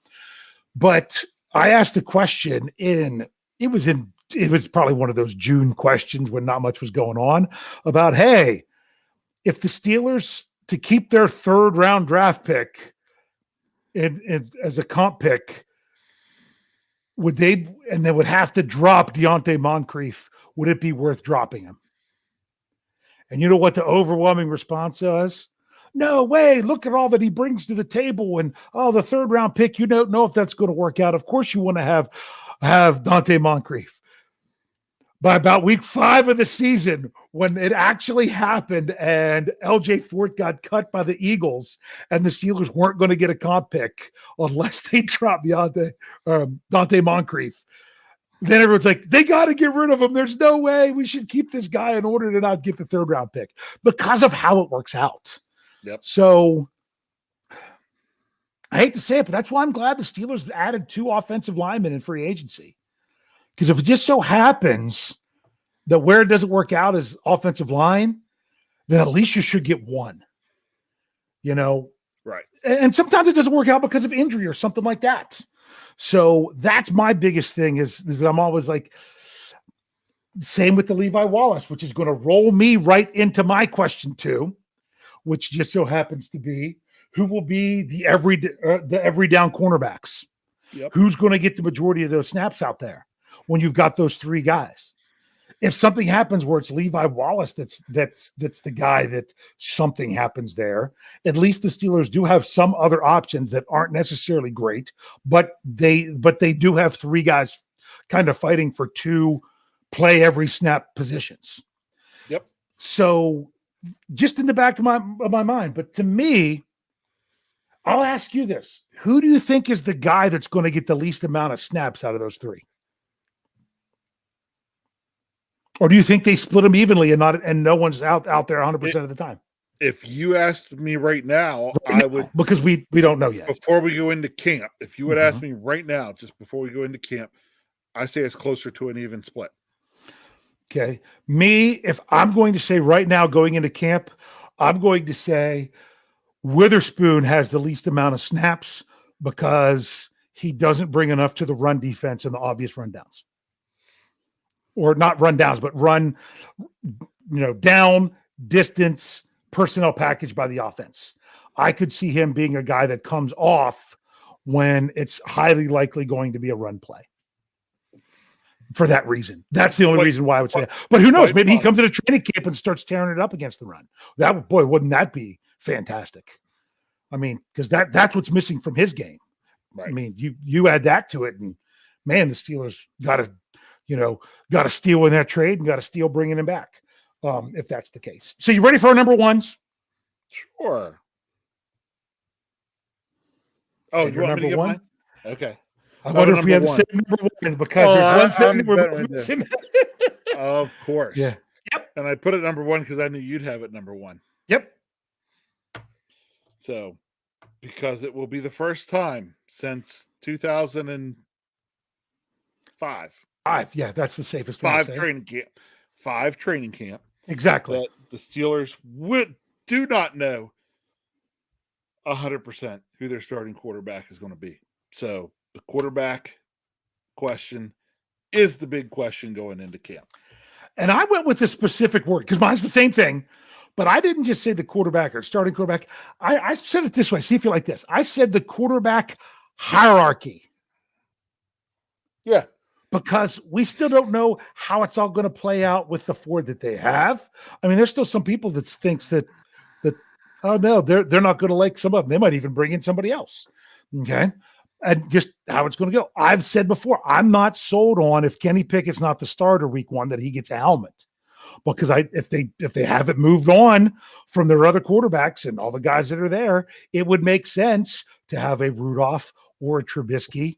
But I asked the question it was probably one of those June questions when not much was going on about, hey, if the Steelers, to keep their 3rd round draft pick as a comp pick, they would have to drop Deontay Moncrief, would it be worth dropping him? And you know what the overwhelming response was? No way. Look at all that he brings to the table. And the 3rd round pick, you don't know if that's going to work out. Of course you want to have Deontay Moncrief. By about week 5 of the season, when it actually happened and LJ Fort got cut by the Eagles and the Steelers weren't going to get a comp pick unless they dropped Dante Moncrief, then everyone's like, they got to get rid of him. There's no way we should keep this guy in order to not get the 3rd round pick because of how it works out. Yep. So I hate to say it, but that's why I'm glad the Steelers added 2 offensive linemen in free agency. Because if it just so happens that where it doesn't work out is offensive line, then at least you should get one. Right. And sometimes it doesn't work out because of injury or something like that. So that's my biggest thing is that I'm always like, same with the Levi Wallace, which is going to roll me right into my question 2, which just so happens to be who will be the every down cornerbacks. Yep. Who's going to get the majority of those snaps out there when you've got those 3 guys? If something happens where it's Levi Wallace, that's the guy that something happens there, at least the Steelers do have some other options that aren't necessarily great, but they do have 3 guys kind of fighting for 2 play every snap positions. Yep. So just in the back of my mind. But to me, I'll ask you this. Who do you think is the guy that's going to get the least amount of snaps out of those three? Or do you think they split them evenly and no one's out there 100% of the time? If you asked me right now, I would, because we don't know yet. Before we go into camp, if you would ask me right now, just before we go into camp, I say it's closer to an even split. Okay. Me, if I'm going to say right now going into camp, I'm going to say Witherspoon has the least amount of snaps because he doesn't bring enough to the run defense and the obvious rundowns. Or not rundowns, but run, down, distance, personnel package by the offense. I could see him being a guy that comes off when it's highly likely going to be a run play. For that reason. That's the only reason why I would say that. But who knows? Maybe he comes to a training camp and starts tearing it up against the run. Wouldn't that be fantastic? I mean, because that's what's missing from his game. Right. I mean, you add that to it, and man, the Steelers got to steal in that trade and got to steal bringing him back, if that's the case. So you ready for our number ones? Sure. Oh, you want me to get mine? Okay. I wonder if we have the same number one because there's one thing that we're missing. Of course. Yeah. Yep. And I put it number one because I knew you'd have it number one. Yep. So, because it will be the first time since 2005. Yeah, that's the safest one. Five training camp. Exactly. That the Steelers do not know 100% who their starting quarterback is going to be. So, the quarterback question is the big question going into camp. And I went with a specific word because mine's the same thing, but I didn't just say the quarterback or starting quarterback. I said it this way. See if you like this. I said the quarterback hierarchy. Yeah. Because we still don't know how it's all going to play out with the four that they have. I mean, there's still some people that thinks that oh no, they're not going to like some of them. They might even bring in somebody else. Okay. And just how it's going to go. I've said before, I'm not sold on if Kenny Pickett's not the starter week one that he gets a helmet, because if they haven't moved on from their other quarterbacks and all the guys that are there, it would make sense to have a Rudolph or a Trubisky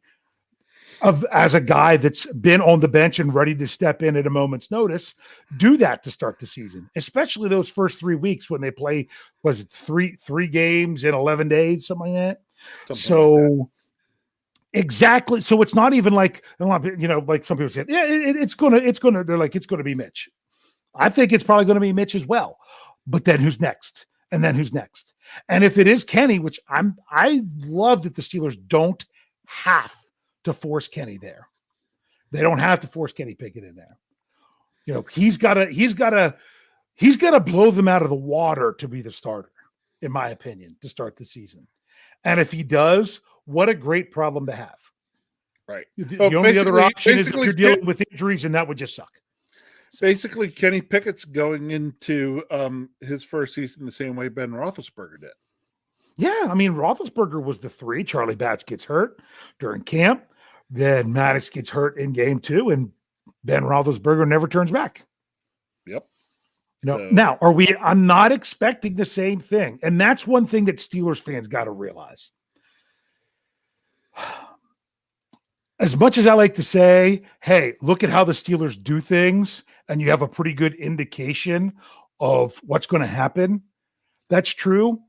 as a guy that's been on the bench and ready to step in at a moment's notice. Do that to start the season, especially those first 3 weeks when they play. Was it three games in 11 days, something like that? Exactly. So it's not even like, like some people said, yeah, it's going to be Mitch. I think it's probably going to be Mitch as well. But then who's next? And then who's next? And if it is Kenny, which I love that the Steelers don't have to force Kenny there. They don't have to force Kenny Pickett in there. He's got to blow them out of the water to be the starter, in my opinion, to start the season. And if he does, what a great problem to have. Right. The only other option is if you're dealing with injuries, and that would just suck. Basically, Kenny Pickett's going into his first season the same way Ben Roethlisberger did. Yeah, I mean, Roethlisberger was the 3. Charlie Batch gets hurt during camp. Then Maddox gets hurt in game 2, and Ben Roethlisberger never turns back. Yep. Now, I'm not expecting the same thing. And that's one thing that Steelers fans got to realize. As much as I like to say, hey, look at how the Steelers do things, and you have a pretty good indication of what's going to happen. That's true.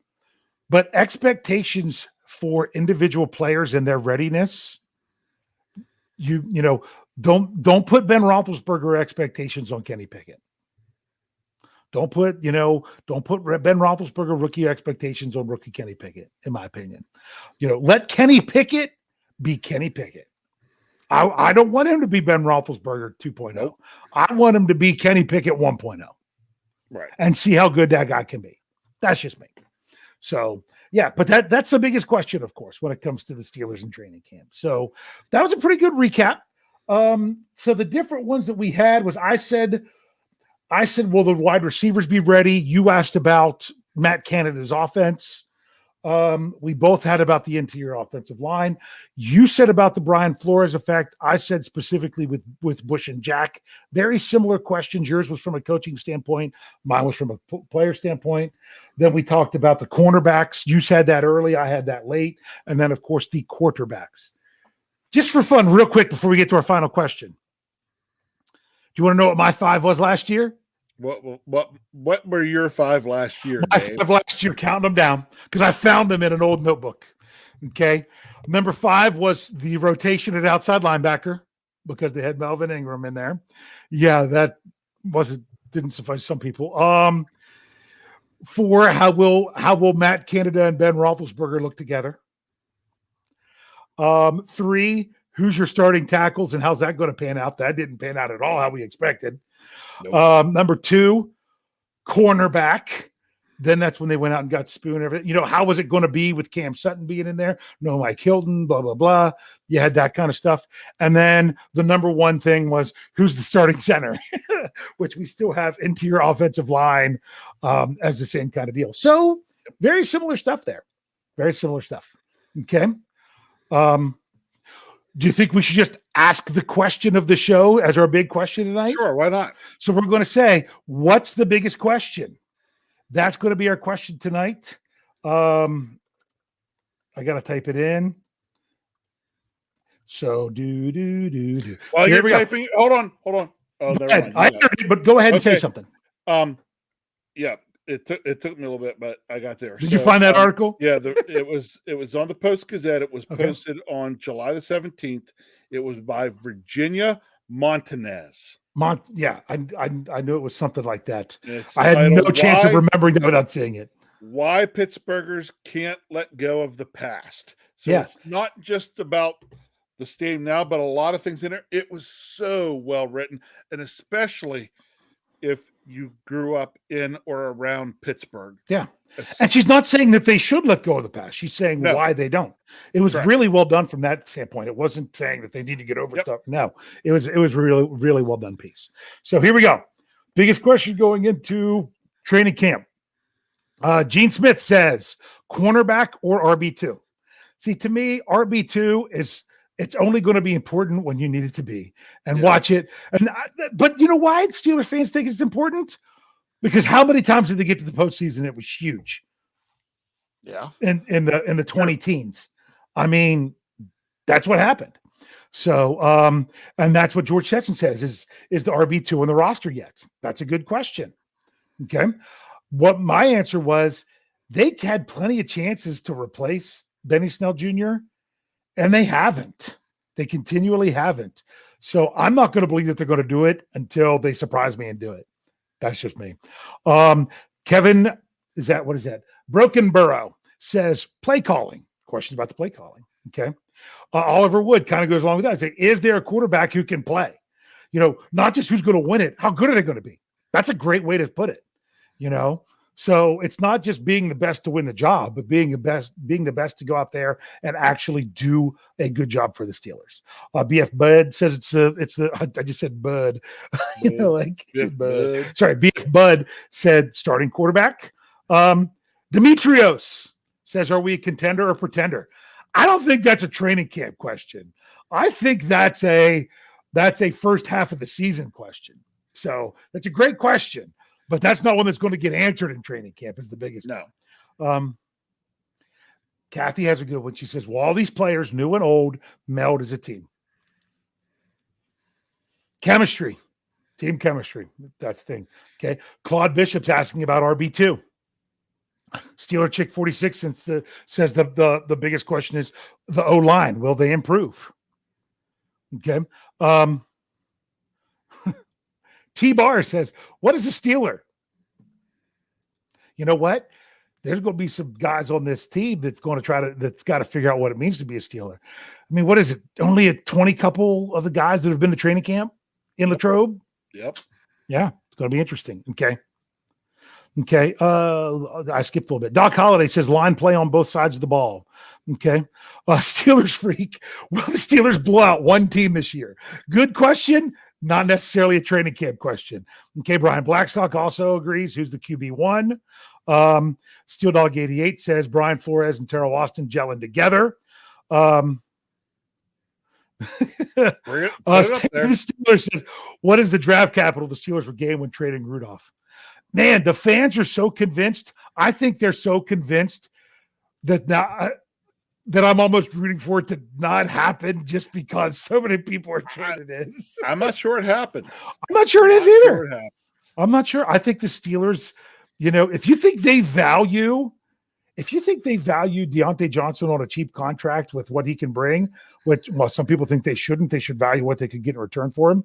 But expectations for individual players and their readiness, don't put Ben Roethlisberger expectations on Kenny Pickett. Don't put Ben Roethlisberger rookie expectations on rookie Kenny Pickett, in my opinion. Let Kenny Pickett be Kenny Pickett. I don't want him to be Ben Roethlisberger 2.0. Nope. I want him to be Kenny Pickett 1.0. Right. And see how good that guy can be. That's just me. So, yeah, but that's the biggest question, of course, when it comes to the Steelers in training camp. So that was a pretty good recap. So the different ones that we had was I said, will the wide receivers be ready? You asked about Matt Canada's offense. We both had about the interior offensive line. You said about the Brian Flores effect. I said specifically with Bush and Jack. Very similar questions. Yours was from a coaching standpoint. Mine was from a player standpoint. Then we talked about the cornerbacks. You said that early. I had that late. And then, of course, the quarterbacks. Just for fun, real quick, before we get to our final question. Do you want to know what my 5 was last year? What were your 5 last year? My 5 last year, counting them down, because I found them in an old notebook. Okay. Number 5 was the rotation at outside linebacker, because they had Melvin Ingram in there. Yeah, that didn't suffice some people. 4, how will Matt Canada and Ben Roethlisberger look together? 3, who's your starting tackles and how's that going to pan out? That didn't pan out at all how we expected. Nope. Number 2, cornerback. Then that's when they went out and got Spoon and everything. How was it going to be with Cam Sutton being in there? No Mike Hilton, blah, blah, blah. You had that kind of stuff. And then the number 1 thing was who's the starting center, which we still have interior offensive line as the same kind of deal. So very similar stuff there. Very similar stuff. Okay. Do you think we should just ask the question of the show as our big question tonight? Sure, why not? So we're going to say, what's the biggest question? That's going to be our question tonight. I got to type it in. So While you're typing, hold on. Oh, I heard it, but go ahead and say something. Yeah. It took me a little bit, but I got there. Did you find that article? Yeah, it was on the Post-Gazette. It was posted on July the 17th. It was by Virginia Montanez. Yeah, I knew it was something like that. I had no chance of remembering that without seeing it. Why Pittsburghers can't let go of the past. So it's not just about the stadium now, but a lot of things in it. It was so well written, and especially if you grew up in or around Pittsburgh. Yeah. And she's not saying that they should let go of the past. She's saying why they don't. It was really well done from that standpoint. It wasn't saying that they need to get over stuff. No, it was really, really well done piece. So here we go. Biggest question going into training camp. Gene Smith says, cornerback or RB2? See, to me, RB2 it's only going to be important when you need it to be, and watch it. But you know why Steelers fans think it's important? Because how many times did they get to the postseason? It was huge. Yeah. In the 20 teens. I mean, that's what happened. So, and that's what George Stetson says is the RB2 on the roster yet? That's a good question. Okay. What my answer was, they had plenty of chances to replace Benny Snell Jr., and they haven't. They continually haven't. So I'm not going to believe that they're going to do it until they surprise me and do it. That's just me. Kevin, what is that? Broken Burrow says play calling. Questions about the play calling. Okay. Oliver Wood kind of goes along with that. I say, is there a quarterback who can play? Not just who's going to win it. How good are they going to be? That's a great way to put it. So it's not just being the best to win the job, but being the best to go out there and actually do a good job for the Steelers. BF Bud says I just said Bud, Bud. Sorry, BF Bud said starting quarterback. Demetrios says, are we a contender or pretender? I don't think that's a training camp question. I think that's a first half of the season question. So that's a great question. But that's not one that's going to get answered in training camp is the biggest. No. Kathy has a good one. She says, well, all these players, new and old, meld as a team. Chemistry. Team chemistry. That's the thing. Okay. Claude Bishop's asking about RB2. Steeler Chick 46 says the biggest question is the O-line. Will they improve? Okay. T-Bar says, what is a Steeler? You know what? There's going to be some guys on this team that's got to figure out what it means to be a Steeler. I mean, what is it? Only a 20 couple of the guys that have been to training camp in Latrobe? Yep. Yeah, it's going to be interesting. Okay. I skipped a little bit. Doc Holliday says line play on both sides of the ball. Okay. Steelers freak. Will the Steelers blow out one team this year? Good question. Not necessarily a training camp question. Okay, Brian Blackstock also agrees. Who's the QB1? Steel Dog 88 says Brian Flores and Terrell Austin gelling together. Bring it, put it up there. The Steelers says, what is the draft capital the Steelers would gain when trading Rudolph? Man, the fans are so convinced. I think they're so convinced that now that I'm almost rooting for it to not happen just because so many people are saying it is. I'm not sure it happened. I'm not sure it is either. I'm not sure. I think the Steelers, if you think they value Deontay Johnson on a cheap contract with what he can bring, which, well, some people think they shouldn't. They should value what they could get in return for him.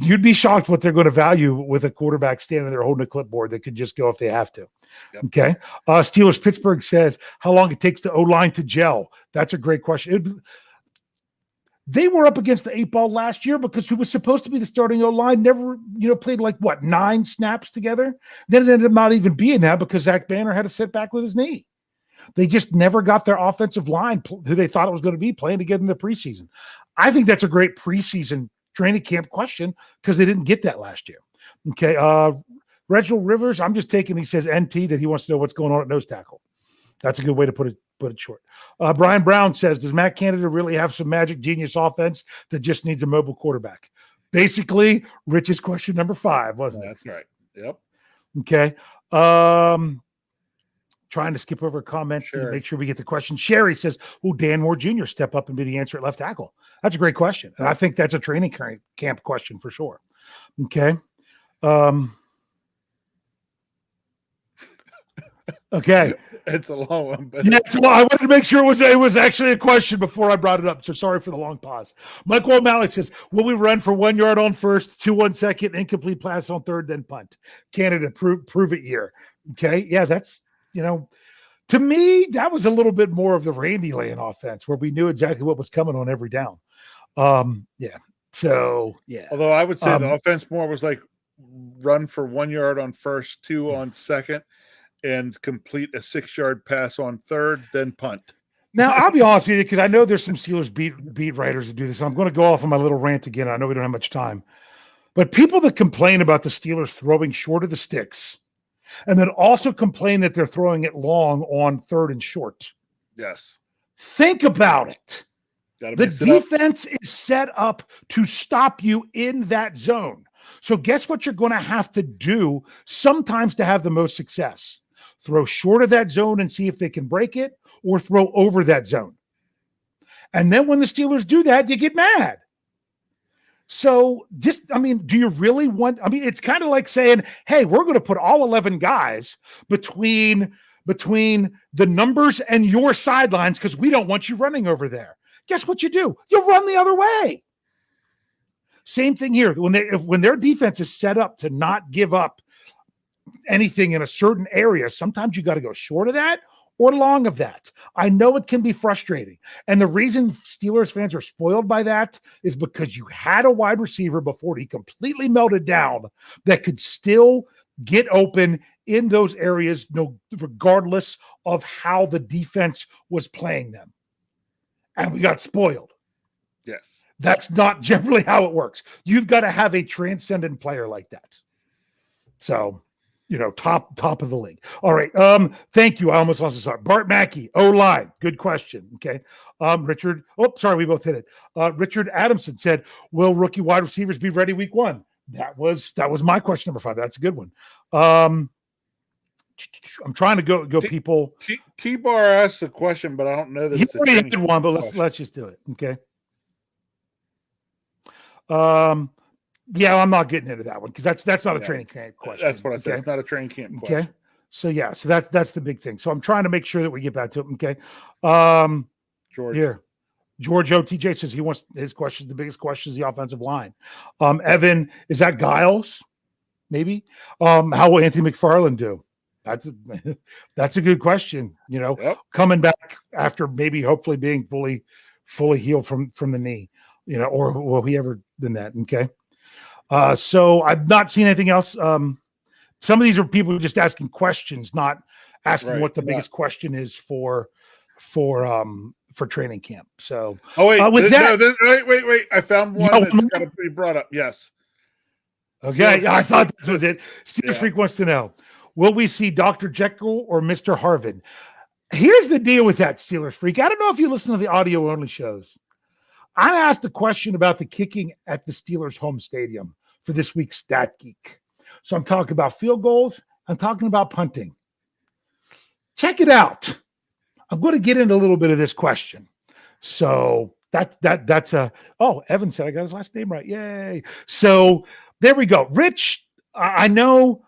You'd be shocked what they're going to value with a quarterback standing there holding a clipboard that could just go if they have to. Yep. Okay. Steelers Pittsburgh says how long it takes the O-line to gel. That's a great question. They were up against the 8-ball last year because who was supposed to be the starting O-line never, played 9 snaps together. Then it ended up not even being that because Zach Banner had a setback with his knee. They just never got their offensive line who they thought it was going to be playing together in the preseason. I think that's a great preseason training camp question because they didn't get that last year. Okay. Reginald Rivers, I'm just taking, he says NT that he wants to know what's going on at nose tackle. That's a good way to put it short. Brian Brown says, does Matt Canada really have some magic genius offense that just needs a mobile quarterback? Basically, Rich's question number 5, wasn't it? That's right. Yep. Okay. Trying to skip over comments to make sure we get the question. Sherry says, will Dan Moore Jr. step up and be the answer at left tackle? That's a great question. And I think that's a training camp question for sure. Okay. Okay. It's a long one, but yeah, I wanted to make sure it was actually a question before I brought it up. So sorry for the long pause. Michael O'Malley says, will we run for 1 yard on first, 2 on second, incomplete pass on third, then punt? Canada, prove it year. Okay. Yeah, that's, to me, that was a little bit more of the Randy Lane offense where we knew exactly what was coming on every down. Yeah. So, yeah. Although I would say the offense more was like run for 1 yard on first, 2 on second, and complete a 6-yard pass on third, then punt. Now, I'll be honest with you, because I know there's some Steelers beat writers that do this. I'm going to go off on my little rant again. I know we don't have much time. But people that complain about the Steelers throwing short of the sticks and then also complain that they're throwing it long on third and short. Yes. Think about it. The defense is set up to stop you in that zone. So guess what you're going to have to do sometimes to have the most success? Throw short of that zone and see if they can break it, or throw over that zone. And then when the Steelers do that, you get mad. So do you really want, it's kind of like saying, hey, we're going to put all 11 guys between the numbers and your sidelines because we don't want you running over there. Guess what you do? You run the other way. Same thing here. When their defense is set up to not give up anything in a certain area, sometimes you got to go short of that or long of that. I know it can be frustrating. And the reason Steelers fans are spoiled by that is because you had a wide receiver before he completely melted down that could still get open in those areas, regardless of how the defense was playing them. And we got spoiled. Yes. That's not generally how it works. You've got to have a transcendent player like that. So, top of the league. All right. Thank you. I almost lost this. Bart Mackey, O-line. Good question. Okay. Richard. Oh, sorry. We both hit it. Richard Adamson said, will rookie wide receivers be ready week 1? That was my question number 5. That's a good one. I'm trying to go people. T-Bar asked a question, but I don't know that he already had one, but let's just do it. Okay. Yeah, I'm not getting into that one because that's not a training camp question. That's what I said. It's not a training camp question. Okay. So yeah, so that's the big thing. So I'm trying to make sure that we get back to it. Okay. George. Here. George OTJ says he wants his question. The biggest question is the offensive line. Evan, is that Giles? Maybe. How will Anthony McFarland do? That's a good question. Coming back after maybe hopefully being fully healed from the knee. Or will he ever done that? Okay. So I've not seen anything else. Some of these are people just asking questions, not asking what the biggest question is for for training camp. So, Oh wait, with that, wait! I found one that's got to be brought up. Yes. Okay, I thought this was it. Steelers Yeah. Freak wants to know: will we see Dr. Jekyll or Mr. Harvin? Here's the deal with that, Steelers Freak. I don't know if you listen to the audio only shows. I asked a question about the kicking at the Steelers home stadium for this week's Stat Geek. So I'm talking about field goals. I'm talking about punting. Check it out. I'm going to get into a little bit of this question. So that's a, oh, Evan said I got his last name right. Yay. So there we go. Rich, I know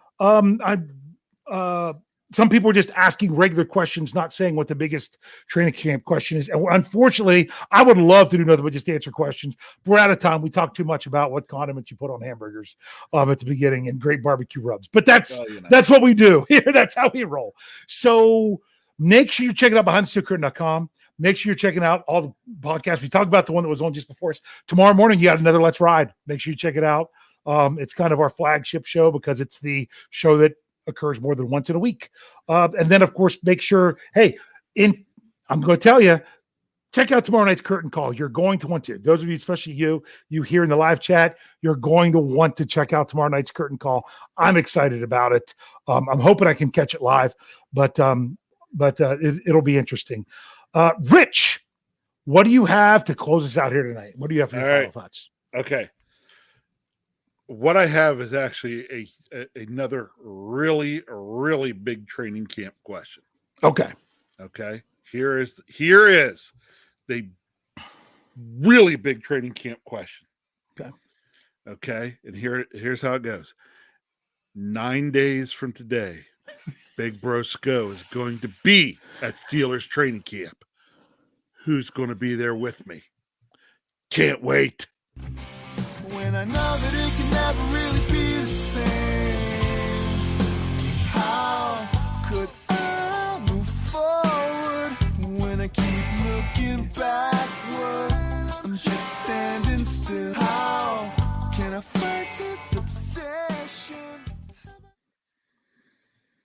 some people are just asking regular questions, not saying what the biggest training camp question is. And unfortunately, I would love to do nothing but just answer questions. But we're out of time. We talked too much about what condiments you put on hamburgers at the beginning and great barbecue rubs. But that's what we do here. That's how we roll. So make sure you check it out behindthesteelcurtain.com. Make sure you're checking out all the podcasts. We talked about the one that was on just before us. Tomorrow morning, you got another Let's Ride. Make sure you check it out. It's kind of our flagship show because it's the show that occurs more than once in a week. And then, of course, make sure, I'm going to tell you, check out tomorrow night's curtain call. You're going to want to. Those of you, especially you here in the live chat, you're going to want to check out tomorrow night's curtain call. I'm excited about it. I'm hoping I can catch it live, but it'll be interesting. Rich, what do you have to close us out here tonight? What do you have for your final thoughts? Okay. What I have is actually another really, really big training camp question. Okay. Here is the really big training camp question. Okay. And here's how it goes. 9 days from today, Big Bro Scho is going to be at Steelers training camp. Who's going to be there with me? Can't wait. When I know that it can never really